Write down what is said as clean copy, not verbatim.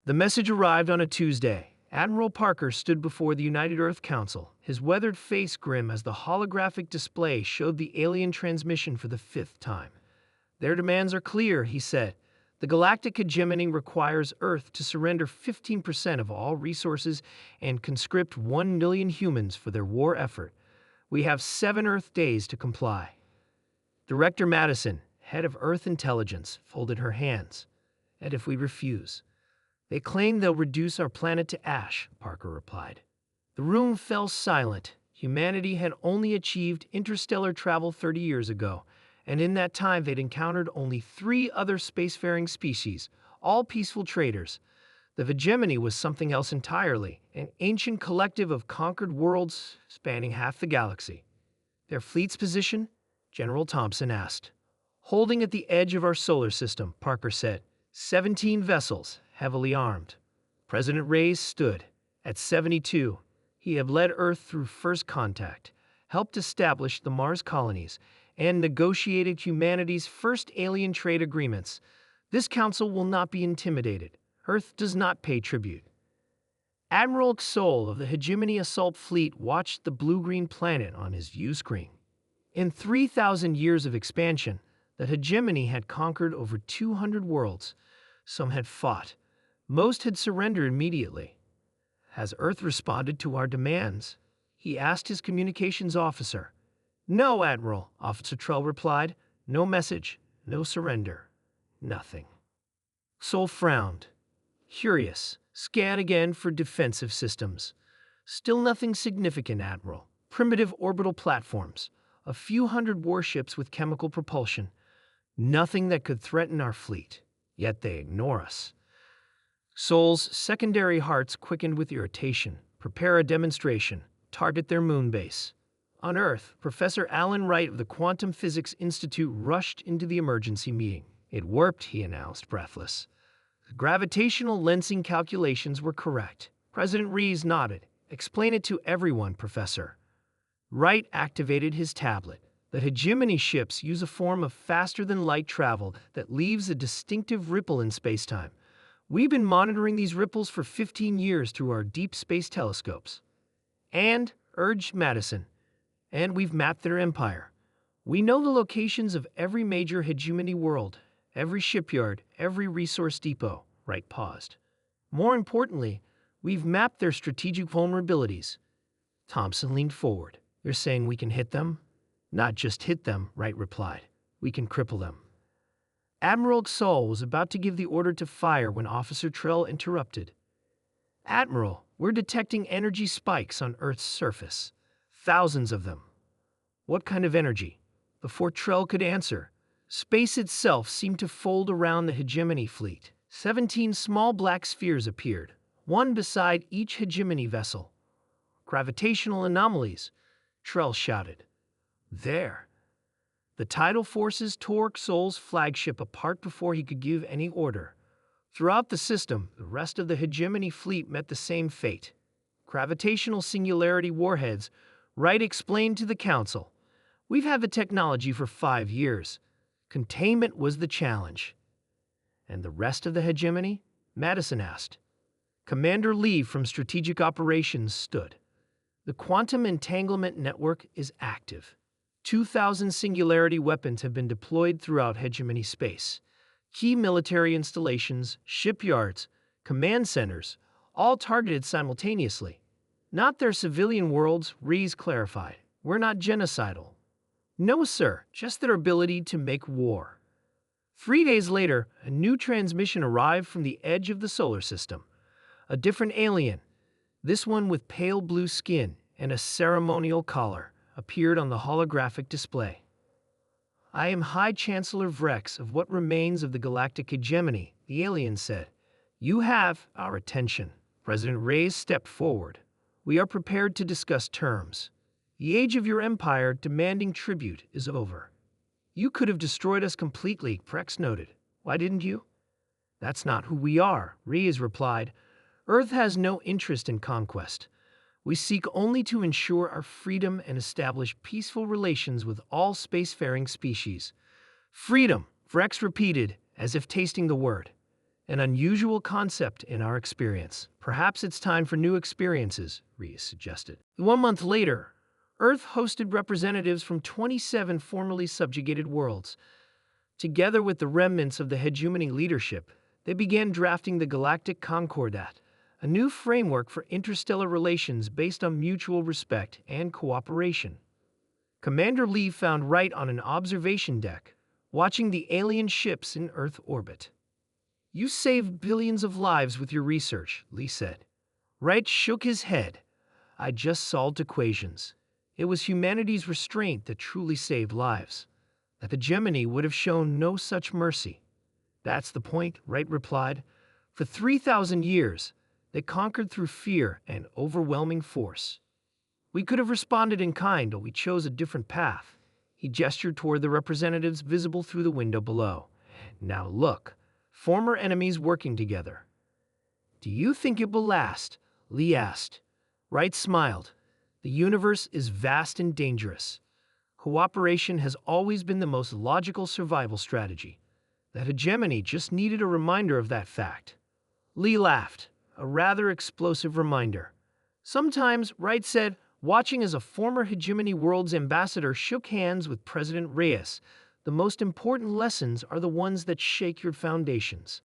The message arrived on a Tuesday. Admiral Parker stood before the United Earth Council, his weathered face grim as the holographic display showed the alien transmission for the 5th time. Their demands are clear, he said. The Galactic hegemony requires Earth to surrender 15% of all resources and conscript 1 million humans for their war effort. We have 7 Earth days to comply. Director Madison, head of Earth Intelligence, folded her hands. And if we refuse? They claim they'll reduce our planet to ash, Parker replied. The room fell silent. Humanity had only achieved interstellar travel 30 years ago, and in that time they'd encountered only 3 other spacefaring species, all peaceful traders. The hegemony was something else entirely, an ancient collective of conquered worlds spanning half the galaxy. Their fleet's position? General Thompson asked. Holding at the edge of our solar system, Parker said. 17 vessels, heavily armed. President Reyes stood. At 72, he had led Earth through first contact, helped establish the Mars colonies, and negotiated humanity's first alien trade agreements. This council will not be intimidated. Earth does not pay tribute. Admiral Xol of the Hegemony Assault Fleet watched the blue-green planet on his view screen. In 3,000 years of expansion, the hegemony had conquered over 200 worlds. Some had fought. Most had surrendered immediately. Has Earth responded to our demands? He asked his communications officer. No, Admiral, Officer Trell replied. No message, no surrender, nothing. Sol frowned. Curious, scanned again for defensive systems. Still nothing significant, Admiral. Primitive orbital platforms, a few hundred warships with chemical propulsion. Nothing that could threaten our fleet. Yet they ignore us. Sol's secondary hearts quickened with irritation. Prepare a demonstration. Target their moon base. On Earth, Professor Alan Wright of the Quantum Physics Institute rushed into the emergency meeting. It worked, he announced, breathless. The gravitational lensing calculations were correct. President Rees nodded. Explain it to everyone, Professor. Wright activated his tablet. The hegemony ships use a form of faster-than-light travel that leaves a distinctive ripple in spacetime. We've been monitoring these ripples for 15 years through our deep space telescopes. And, urged Madison, and we've mapped their empire. We know the locations of every major hegemony world, every shipyard, every resource depot. Wright paused. More importantly, we've mapped their strategic vulnerabilities. Thompson leaned forward. You're saying we can hit them? Not just hit them, Wright replied. We can cripple them. Admiral Xol was about to give the order to fire when Officer Trell interrupted. Admiral, we're detecting energy spikes on Earth's surface. Thousands of them. What kind of energy? Before Trell could answer, space itself seemed to fold around the hegemony fleet. 17 small black spheres appeared, one beside each hegemony vessel. Gravitational anomalies, Trell shouted. There. The tidal forces tore Xol's flagship apart before he could give any order. Throughout the system, the rest of the hegemony fleet met the same fate. Gravitational singularity warheads, Wright explained to the Council. We've had the technology for 5 years. Containment was the challenge. And the rest of the hegemony? Madison asked. Commander Lee from Strategic Operations stood. The quantum entanglement network is active. 2,000 singularity weapons have been deployed throughout hegemony space. Key military installations, shipyards, command centers, all targeted simultaneously. Not their civilian worlds, Rees clarified. We're not genocidal. No, sir, just their ability to make war. 3 days later, a new transmission arrived from the edge of the solar system. A different alien, this one with pale blue skin and a ceremonial collar, appeared on the holographic display. I am High Chancellor Vrex of what remains of the Galactic hegemony, the alien said. You have our attention. President Reyes stepped forward. We are prepared to discuss terms. The age of your empire demanding tribute is over. You could have destroyed us completely, Vrex noted. Why didn't you? That's not who we are, Reyes replied. Earth has no interest in conquest. We seek only to ensure our freedom and establish peaceful relations with all spacefaring species. Freedom, Vrex repeated, as if tasting the word. An unusual concept in our experience. Perhaps it's time for new experiences, Rees suggested. 1 month later, Earth hosted representatives from 27 formerly subjugated worlds. Together with the remnants of the hegemony leadership, they began drafting the Galactic Concordat, a new framework for interstellar relations based on mutual respect and cooperation. Commander Lee found Wright on an observation deck, watching the alien ships in Earth orbit. "You saved billions of lives with your research," Lee said. Wright shook his head. "I just solved equations. It was humanity's restraint that truly saved lives. That hegemony would have shown no such mercy." "That's the point," Wright replied. "For 3,000 years, they conquered through fear and overwhelming force. We could have responded in kind, but we chose a different path." He gestured toward the representatives visible through the window below. "Now look, former enemies working together." "Do you think it will last?" Lee asked. Wright smiled. "The universe is vast and dangerous. Cooperation has always been the most logical survival strategy. That hegemony just needed a reminder of that fact." Lee laughed, a rather explosive reminder. "Sometimes," Wright said, watching as a former hegemony world's ambassador shook hands with President Reyes, "the most important lessons are the ones that shake your foundations."